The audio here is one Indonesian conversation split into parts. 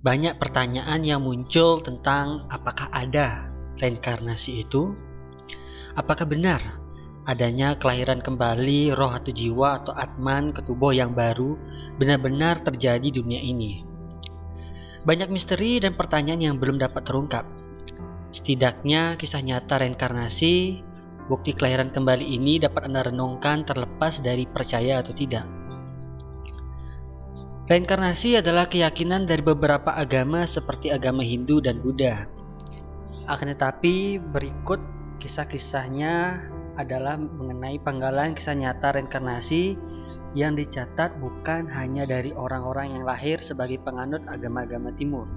Banyak pertanyaan yang muncul tentang apakah ada reinkarnasi itu? Apakah benar adanya kelahiran kembali roh atau jiwa atau atman ke tubuh yang baru benar-benar terjadi di dunia ini? Banyak misteri dan pertanyaan yang belum dapat terungkap. Setidaknya kisah nyata reinkarnasi, bukti kelahiran kembali ini dapat Anda renungkan terlepas dari percaya atau tidak. Reinkarnasi adalah keyakinan dari beberapa agama seperti agama Hindu dan Buddha. Akan tetapi berikut kisah-kisahnya adalah mengenai penggalan kisah nyata reinkarnasi yang dicatat bukan hanya dari orang-orang yang lahir sebagai penganut agama-agama timur,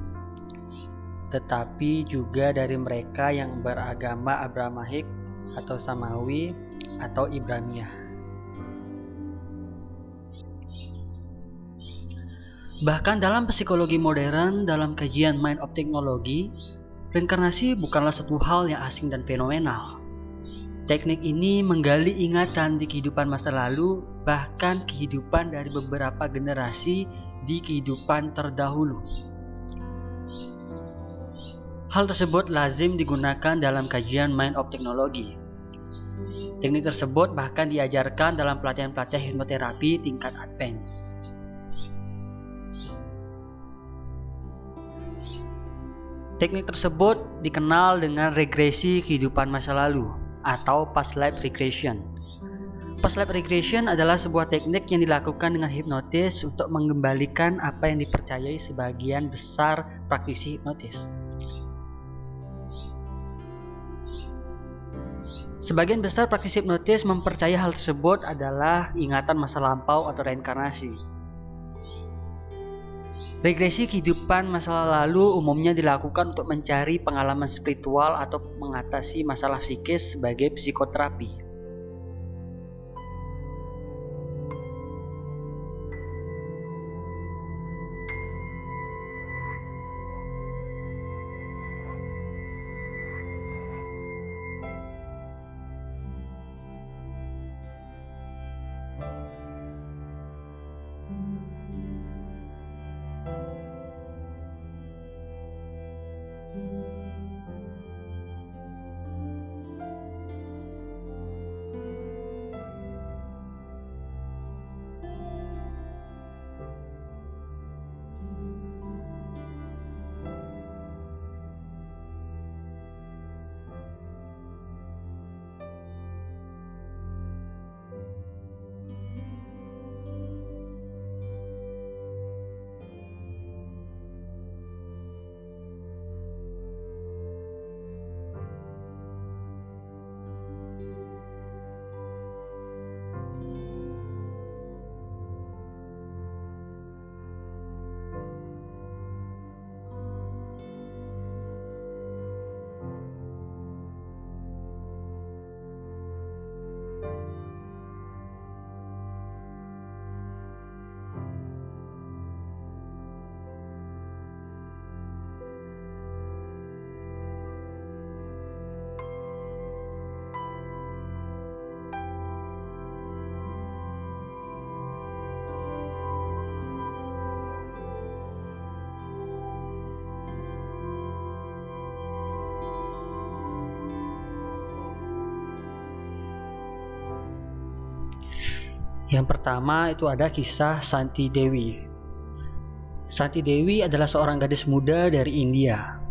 tetapi juga dari mereka yang beragama Abrahmaik atau Samawi atau Ibraniah. Bahkan dalam psikologi modern, dalam kajian Mind of Technology, reinkarnasi bukanlah satu hal yang asing dan fenomenal. Teknik ini menggali ingatan di kehidupan masa lalu, bahkan kehidupan dari beberapa generasi di kehidupan terdahulu. Hal tersebut lazim digunakan dalam kajian Mind of Technology. Teknik tersebut bahkan diajarkan dalam pelatihan-pelatihan hipnoterapi tingkat advance. Teknik tersebut dikenal dengan regresi kehidupan masa lalu atau past life regression. Past life regression adalah sebuah teknik yang dilakukan dengan hipnotis untuk mengembalikan apa yang dipercayai sebagian besar praktisi hipnotis. Sebagian besar praktisi hipnotis mempercayai hal tersebut adalah ingatan masa lampau atau reinkarnasi. Regresi kehidupan masa lalu umumnya dilakukan untuk mencari pengalaman spiritual atau mengatasi masalah psikis sebagai psikoterapi. Yang pertama itu ada kisah Santi Dewi. Santi Dewi adalah seorang gadis muda dari India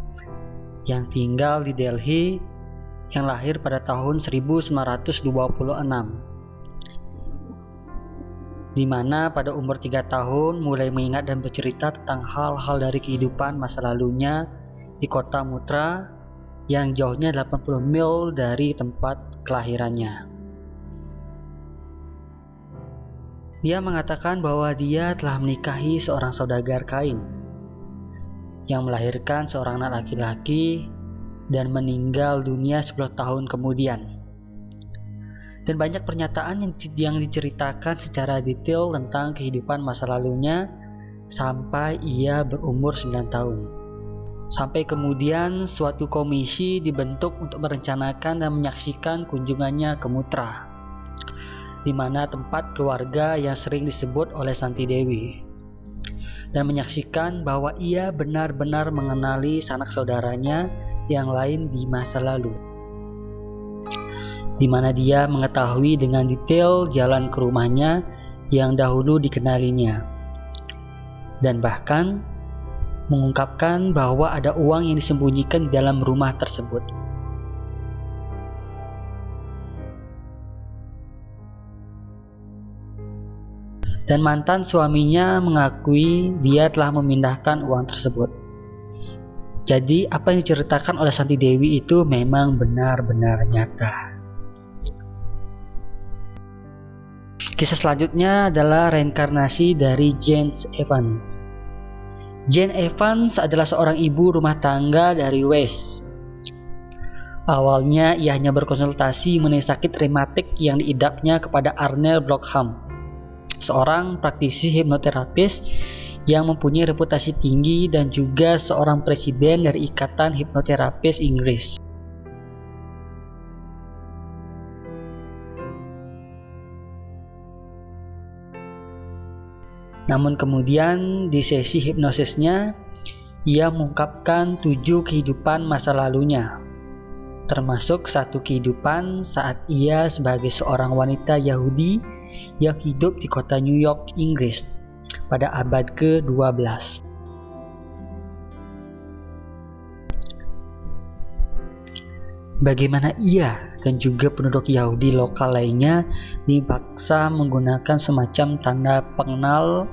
yang tinggal di Delhi, yang lahir pada tahun 1926, di mana pada umur 3 tahun mulai mengingat dan bercerita tentang hal-hal dari kehidupan masa lalunya di kota Mutra yang jauhnya 80 mil dari tempat kelahirannya. Dia mengatakan bahwa dia telah menikahi seorang saudagar kain yang melahirkan seorang anak laki-laki dan meninggal dunia 10 tahun kemudian. Dan banyak pernyataan yang diceritakan secara detail tentang kehidupan masa lalunya sampai ia berumur 9 tahun. Sampai kemudian suatu komisi dibentuk untuk merencanakan dan menyaksikan kunjungannya ke Mutra, di mana tempat keluarga yang sering disebut oleh Santi Dewi. dan menyaksikan bahwa ia benar-benar mengenali sanak saudaranya yang lain di masa lalu, di mana dia mengetahui dengan detail jalan ke rumahnya yang dahulu dikenalinya, dan bahkan mengungkapkan bahwa ada uang yang disembunyikan di dalam rumah tersebut. Dan mantan suaminya mengakui dia telah memindahkan uang tersebut. Jadi apa yang diceritakan oleh Santi Dewi itu memang benar-benar nyata. Kisah selanjutnya adalah reinkarnasi dari Jane Evans. Jane Evans adalah seorang ibu rumah tangga dari West. Awalnya ia hanya berkonsultasi mengenai sakit rematik yang diidapnya kepada Arnel Blockham, seorang praktisi hipnoterapis yang mempunyai reputasi tinggi dan juga seorang presiden dari Ikatan Hipnoterapis Inggris. Namun kemudian di sesi hipnosisnya, ia mengungkapkan 7 kehidupan masa lalunya, termasuk 1 kehidupan saat ia sebagai seorang wanita Yahudi yang hidup di kota New York, Inggris pada abad ke-12. Bagaimana ia dan juga penduduk Yahudi lokal lainnya dipaksa menggunakan semacam tanda pengenal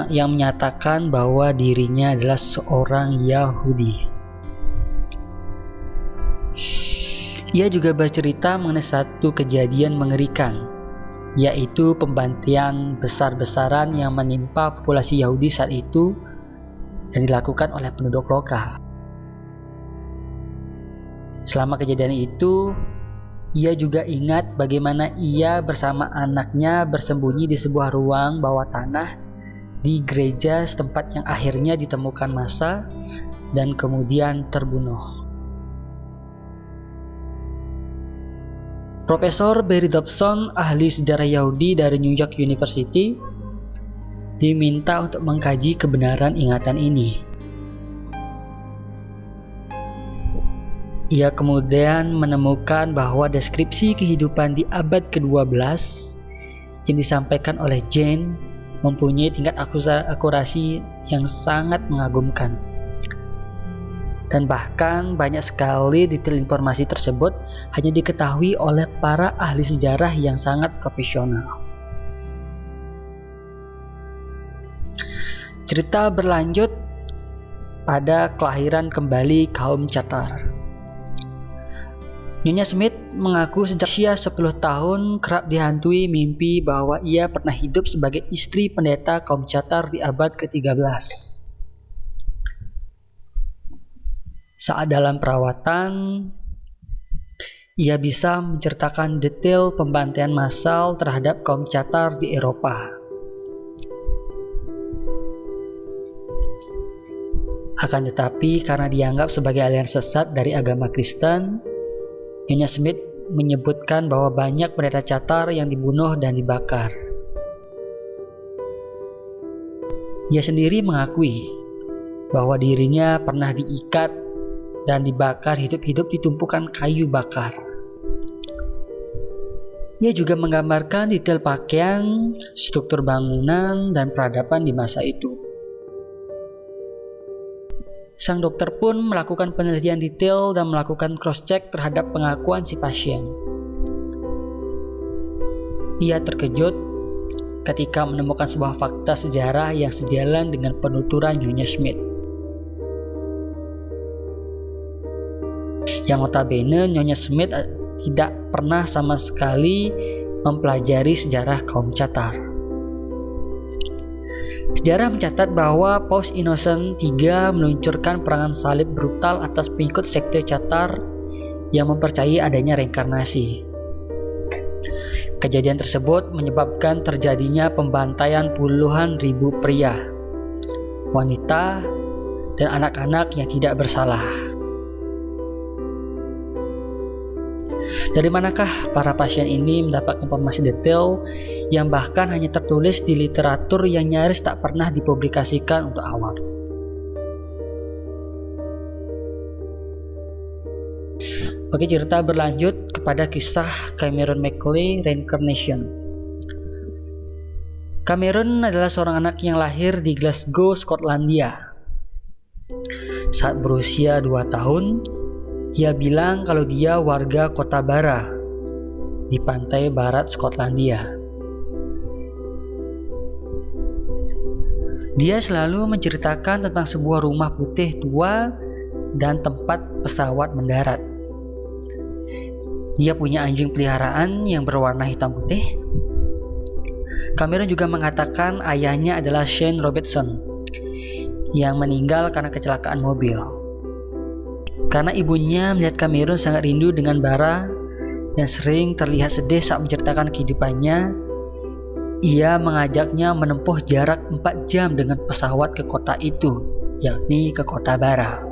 yang menyatakan bahwa dirinya adalah seorang Yahudi. Ia juga bercerita mengenai satu kejadian mengerikan, yaitu pembantaian besar-besaran yang menimpa populasi Yahudi saat itu yang dilakukan oleh penduduk lokal. Selama kejadian itu, ia juga ingat bagaimana ia bersama anaknya bersembunyi di sebuah ruang bawah tanah di gereja setempat yang akhirnya ditemukan massa dan kemudian terbunuh. Profesor Barry Dobson, ahli sejarah Yahudi dari New York University, diminta untuk mengkaji kebenaran ingatan ini. Ia kemudian menemukan bahwa deskripsi kehidupan di abad ke-12 yang disampaikan oleh Jane mempunyai tingkat akurasi yang sangat mengagumkan. Dan bahkan banyak sekali detail informasi tersebut hanya diketahui oleh para ahli sejarah yang sangat profesional. Cerita berlanjut pada kelahiran kembali kaum Catar. Nyonya Smith mengaku sejak usia 10 tahun kerap dihantui mimpi bahwa ia pernah hidup sebagai istri pendeta kaum Catar di abad ke-13. Saat dalam perawatan, ia bisa menceritakan detail pembantaian massal terhadap kaum Catar di Eropa. Akan tetapi karena dianggap sebagai aliran sesat dari agama Kristen, Nyonya Smith menyebutkan bahwa banyak pendeta Catar yang dibunuh dan dibakar. Ia sendiri mengakui bahwa dirinya pernah diikat dan dibakar hidup-hidup di tumpukan kayu bakar. Ia juga menggambarkan detail pakaian, struktur bangunan, dan peradaban di masa itu. Sang dokter pun melakukan penelitian detail dan melakukan cross-check terhadap pengakuan si pasien. Ia terkejut ketika menemukan sebuah fakta sejarah yang sejalan dengan penuturan Nyonya Smith. Yang notabene Nyonya Smith tidak pernah sama sekali mempelajari sejarah kaum Catar. Sejarah mencatat bahwa Paus Innocent III meluncurkan perangan salib brutal atas pengikut sekte Catar yang mempercayai adanya reinkarnasi. Kejadian tersebut menyebabkan terjadinya pembantaian puluhan ribu pria, wanita, dan anak-anak yang tidak bersalah. Dari manakah para pasien ini mendapat informasi detail yang bahkan hanya tertulis di literatur yang nyaris tak pernah dipublikasikan untuk awam? Oke, cerita berlanjut kepada kisah Cameron McLeay Reincarnation. Cameron adalah seorang anak yang lahir di Glasgow, Skotlandia. Saat berusia 2 tahun, ia bilang kalau dia warga kota Bara di pantai barat Skotlandia. Dia selalu menceritakan tentang sebuah rumah putih tua dan tempat pesawat mendarat. Dia punya anjing peliharaan yang berwarna hitam putih. Cameron juga mengatakan ayahnya adalah Shane Robertson yang meninggal karena kecelakaan mobil. Karena ibunya melihat Cameron sangat rindu dengan Bara dan sering terlihat sedih saat menceritakan kehidupannya, ia mengajaknya menempuh jarak 4 jam dengan pesawat ke kota itu, yakni ke kota Bara.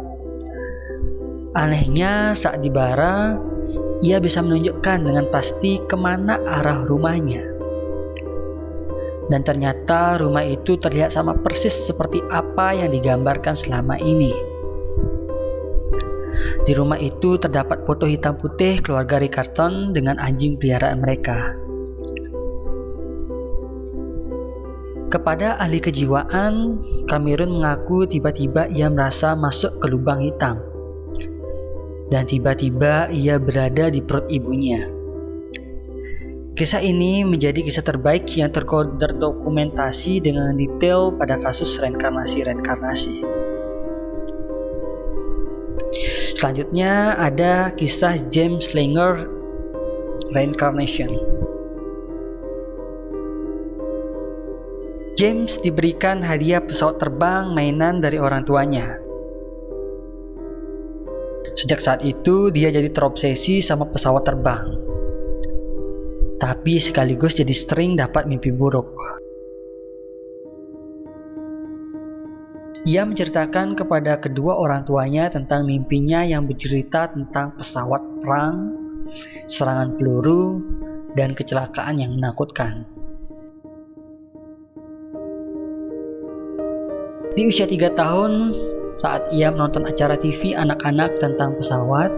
Anehnya, saat di Bara, ia bisa menunjukkan dengan pasti kemana arah rumahnya. Dan ternyata rumah itu terlihat sama persis seperti apa yang digambarkan selama ini. Di rumah itu terdapat foto hitam putih keluarga Riccarton dengan anjing peliharaan mereka. Kepada ahli kejiwaan, Cameron mengaku tiba-tiba ia merasa masuk ke lubang hitam. Dan tiba-tiba ia berada di perut ibunya. Kisah ini menjadi kisah terbaik yang terdokumentasi dengan detail pada kasus reinkarnasi. Selanjutnya ada kisah James Langer Reincarnation. James diberikan hadiah pesawat terbang mainan dari orang tuanya. Sejak saat itu dia jadi terobsesi sama pesawat terbang. Tapi sekaligus jadi sering dapat mimpi buruk. Ia menceritakan kepada kedua orang tuanya tentang mimpinya yang bercerita tentang pesawat perang, serangan peluru, dan kecelakaan yang menakutkan. Di usia 3 tahun, saat ia menonton acara TV anak-anak tentang pesawat,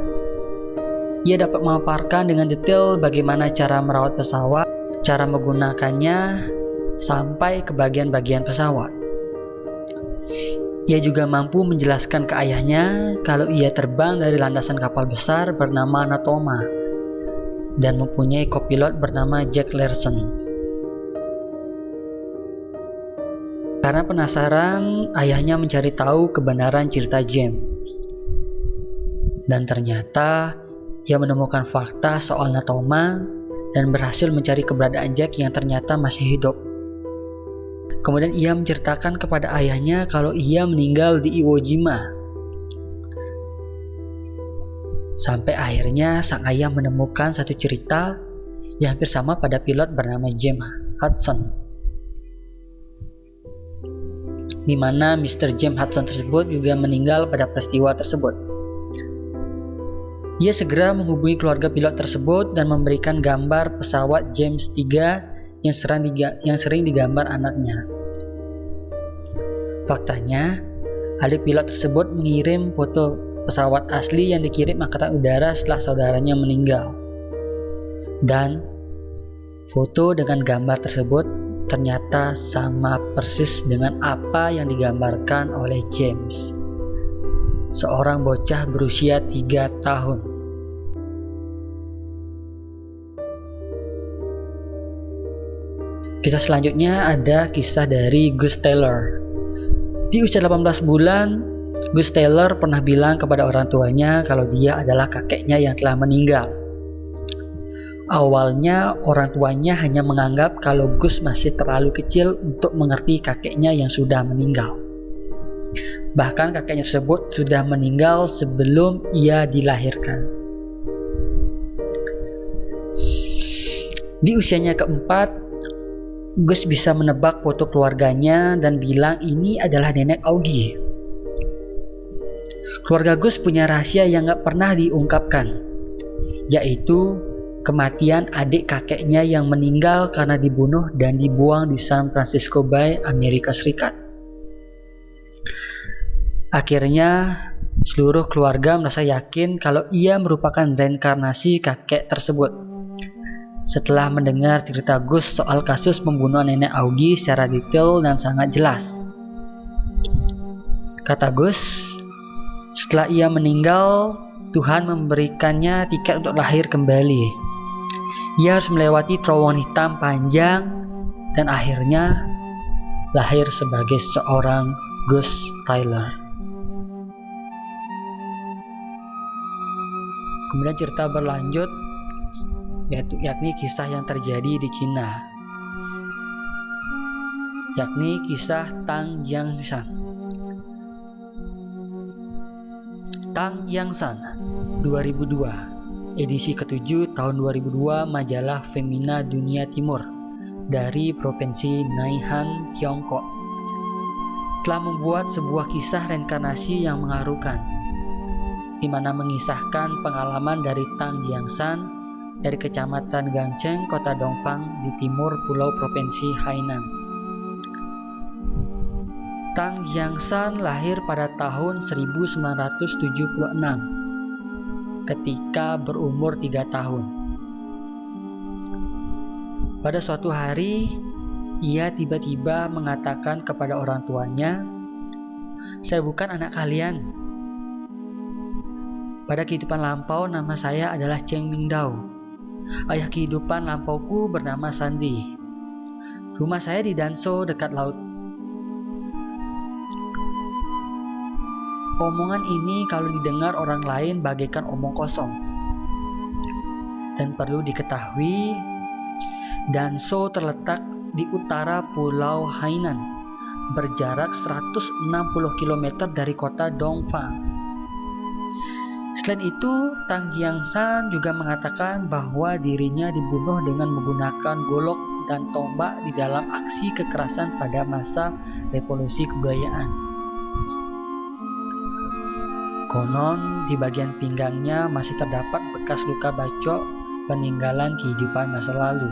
ia dapat memaparkan dengan detail bagaimana cara merawat pesawat, cara menggunakannya, sampai ke bagian-bagian pesawat. Ia juga mampu menjelaskan ke ayahnya kalau ia terbang dari landasan kapal besar bernama Natoma dan mempunyai kopilot bernama Jack Larson. Karena penasaran, ayahnya mencari tahu kebenaran cerita James. Dan ternyata, ia menemukan fakta soal Natoma dan berhasil mencari keberadaan Jack yang ternyata masih hidup. Kemudian ia menceritakan kepada ayahnya kalau ia meninggal di Iwo Jima. Sampai akhirnya sang ayah menemukan satu cerita yang hampir sama pada pilot bernama James Hudson, di mana Mr. James Hudson tersebut juga meninggal pada peristiwa tersebut. Ia segera menghubungi keluarga pilot tersebut dan memberikan gambar pesawat James III yang sering digambar anaknya. Faktanya, ahli pilot tersebut mengirim foto pesawat asli yang dikirim Angkatan Udara setelah saudaranya meninggal. Dan foto dengan gambar tersebut ternyata sama persis dengan apa yang digambarkan oleh James, seorang bocah berusia 3 tahun. Kisah selanjutnya ada kisah dari Gus Taylor. Di usia 18 bulan, Gus Taylor pernah bilang kepada orang tuanya kalau dia adalah kakeknya yang telah meninggal. Awalnya orang tuanya hanya menganggap kalau Gus masih terlalu kecil untuk mengerti kakeknya yang sudah meninggal. Bahkan kakeknya tersebut sudah meninggal sebelum ia dilahirkan. Di usianya keempat, Gus bisa menebak foto keluarganya dan bilang ini adalah nenek Augie. Keluarga Gus punya rahasia yang gak pernah diungkapkan, yaitu kematian adik kakeknya yang meninggal karena dibunuh dan dibuang di San Francisco Bay, Amerika Serikat. Akhirnya, seluruh keluarga merasa yakin kalau ia merupakan reinkarnasi kakek tersebut. Setelah mendengar cerita Gus soal kasus pembunuhan nenek Augie secara detail dan sangat jelas. Kata Gus, setelah ia meninggal, Tuhan memberikannya tiket untuk lahir kembali. Ia harus melewati terowongan hitam panjang dan akhirnya lahir sebagai seorang Gus Tyler. Kemudian cerita berlanjut, yakni kisah yang terjadi di Cina, yakni kisah Tang Yangshan. Tang Yangshan 2002, edisi ke-7 tahun 2002, majalah Femina Dunia Timur dari Provinsi Naihan, Tiongkok, telah membuat sebuah kisah reinkarnasi yang mengharukan, di mana mengisahkan pengalaman dari Tang Yangshan dari Kecamatan Gangcheng, Kota Dongfang di timur pulau Provinsi Hainan. Tang Yangshan lahir pada tahun 1976 ketika berumur 3 tahun. Pada suatu hari, ia tiba-tiba mengatakan kepada orang tuanya, "Saya bukan anak kalian. Pada kehidupan lampau nama saya adalah Cheng Mingdao. Ayah kehidupan lampauku bernama Sandi. Rumah saya di Danso dekat laut." Omongan ini kalau didengar orang lain bagaikan omong kosong. Dan perlu diketahui, Danso terletak di utara Pulau Hainan, berjarak 160 km dari kota Dongfang. Selain itu, Tang Yangshan juga mengatakan bahwa dirinya dibunuh dengan menggunakan golok dan tombak di dalam aksi kekerasan pada masa revolusi kebudayaan. Konon, di bagian pinggangnya masih terdapat bekas luka bacok peninggalan kehidupan masa lalu.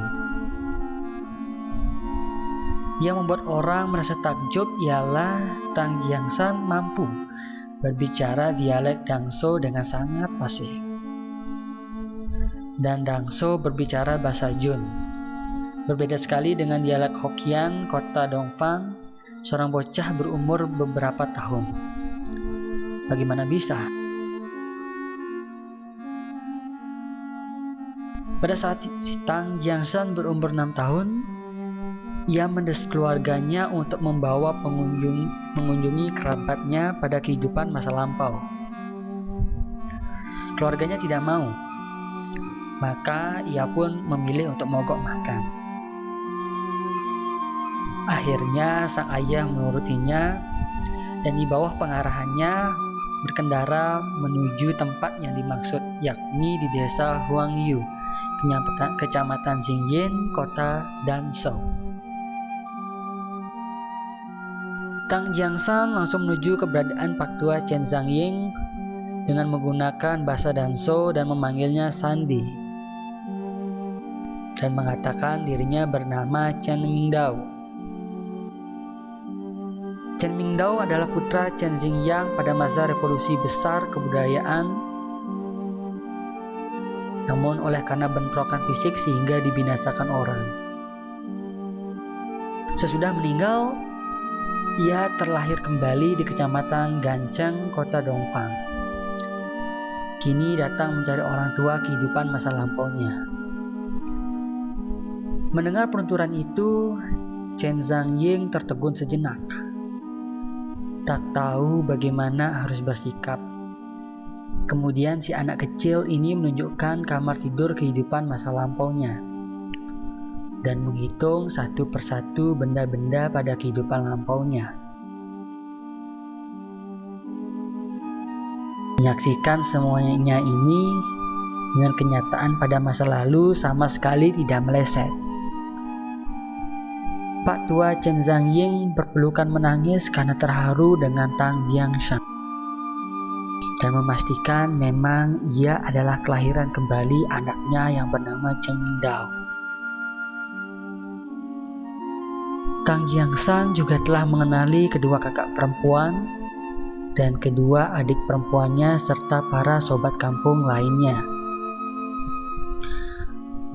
Yang membuat orang merasa takjub ialah Tang Yangshan mampu berbicara dialek Dangso dengan sangat fasih. Dan Dangso berbicara bahasa Jun. Berbeda sekali dengan dialek Hokkien kota Dongfang, seorang bocah berumur beberapa tahun. Bagaimana bisa? Pada saat Tang Yangshan berumur 6 tahun, ia mendesak keluarganya untuk membawa mengunjungi kerabatnya pada kehidupan masa lampau. Keluarganya tidak mau, maka ia pun memilih untuk mogok makan. Akhirnya sang ayah menurutinya dan di bawah pengarahannya berkendara menuju tempat yang dimaksud, yakni di desa Huangyu, Kecamatan Xingyin, kota Danso. Tang Yangshan langsung menuju keberadaan Pak Tua Chen Zhangying dengan menggunakan bahasa Danso dan memanggilnya Sandi, dan mengatakan dirinya bernama Chen Mingdao. Chen Mingdao adalah putra Chen Xingyang pada masa revolusi besar kebudayaan, namun oleh karena bentrokan fisik sehingga dibinasakan orang. Sesudah meninggal, ia terlahir kembali di Kecamatan Gangcheng, Kota Dongfang. Kini datang mencari orang tua kehidupan masa lampaunya. Mendengar penuturan itu, Chen Zhangying tertegun sejenak. Tak tahu bagaimana harus bersikap. Kemudian si anak kecil ini menunjukkan kamar tidur kehidupan masa lampaunya dan menghitung satu persatu benda-benda pada kehidupan lampaunya. Menyaksikan semuanya ini dengan kenyataan pada masa lalu sama sekali tidak meleset. Pak Tua Chen Zhangying berpelukan menangis karena terharu dengan Tang Yangshan. dan memastikan memang ia adalah kelahiran kembali anaknya yang bernama Cheng Mingdao. Tang Jiangshan juga telah mengenali kedua kakak perempuan dan kedua adik perempuannya serta para sobat kampung lainnya.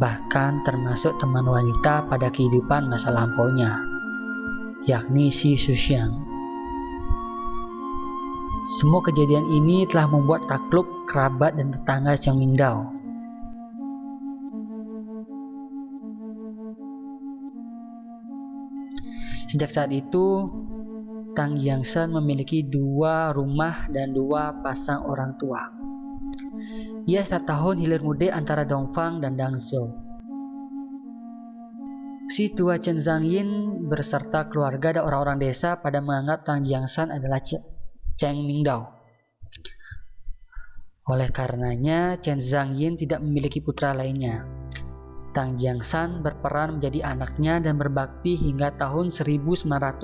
Bahkan termasuk teman wanita pada kehidupan masa lampaunya, yakni Si Suxiang. Semua kejadian ini telah membuat takluk kerabat dan tetangga Cheng Mingdao. Sejak saat itu, Tang Jiangshan memiliki 2 rumah dan 2 pasang orang tua. Ia setiap tahun hilir mudik antara Dongfang dan Dangzhou. Si tua Chen Zhangyin berserta keluarga dan orang-orang desa pada menganggap Tang Jiangshan adalah Cheng Mingdao. Oleh karenanya, Chen Zhangyin tidak memiliki putra lainnya. Tang Jiangshan berperan menjadi anaknya dan berbakti hingga tahun 1998,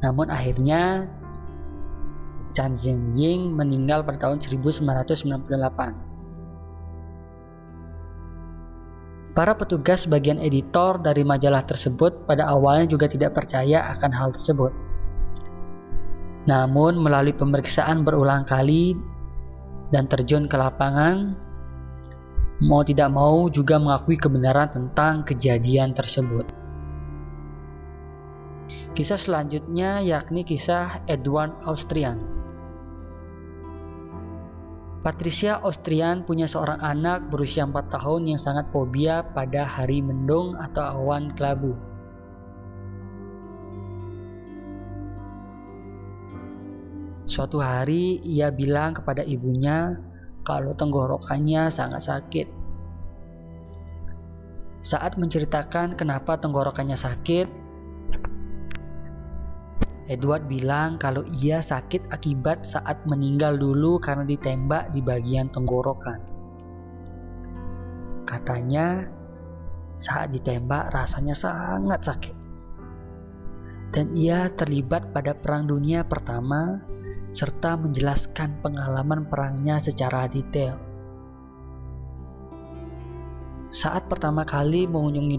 namun akhirnya Chen Zhengying meninggal pada tahun 1998. Para petugas bagian editor dari majalah tersebut pada awalnya juga tidak percaya akan hal tersebut. Namun melalui pemeriksaan berulang kali dan terjun ke lapangan, mau tidak mau juga mengakui kebenaran tentang kejadian tersebut. Kisah selanjutnya yakni kisah Edward Austrian. Patricia Austrian punya seorang anak berusia 4 tahun yang sangat fobia pada hari mendung atau awan kelabu. Suatu hari ia bilang kepada ibunya kalau tenggorokannya sangat sakit. Saat menceritakan kenapa tenggorokannya sakit, Edward bilang kalau ia sakit akibat saat meninggal dulu karena ditembak di bagian tenggorokan. Katanya, saat ditembak rasanya sangat sakit. Dan ia terlibat pada Perang Dunia Pertama serta menjelaskan pengalaman perangnya secara detail. Saat pertama kali mengunjungi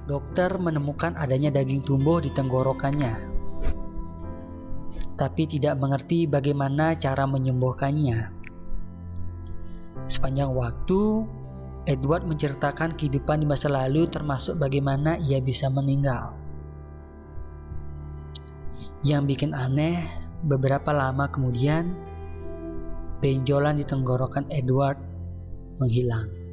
dokter menemukan adanya daging tumbuh di tenggorokannya, tapi tidak mengerti bagaimana cara menyembuhkannya. Sepanjang waktu, Edward menceritakan kehidupan di masa lalu termasuk bagaimana ia bisa meninggal. Yang bikin aneh, beberapa lama kemudian, benjolan di tenggorokan Edward menghilang.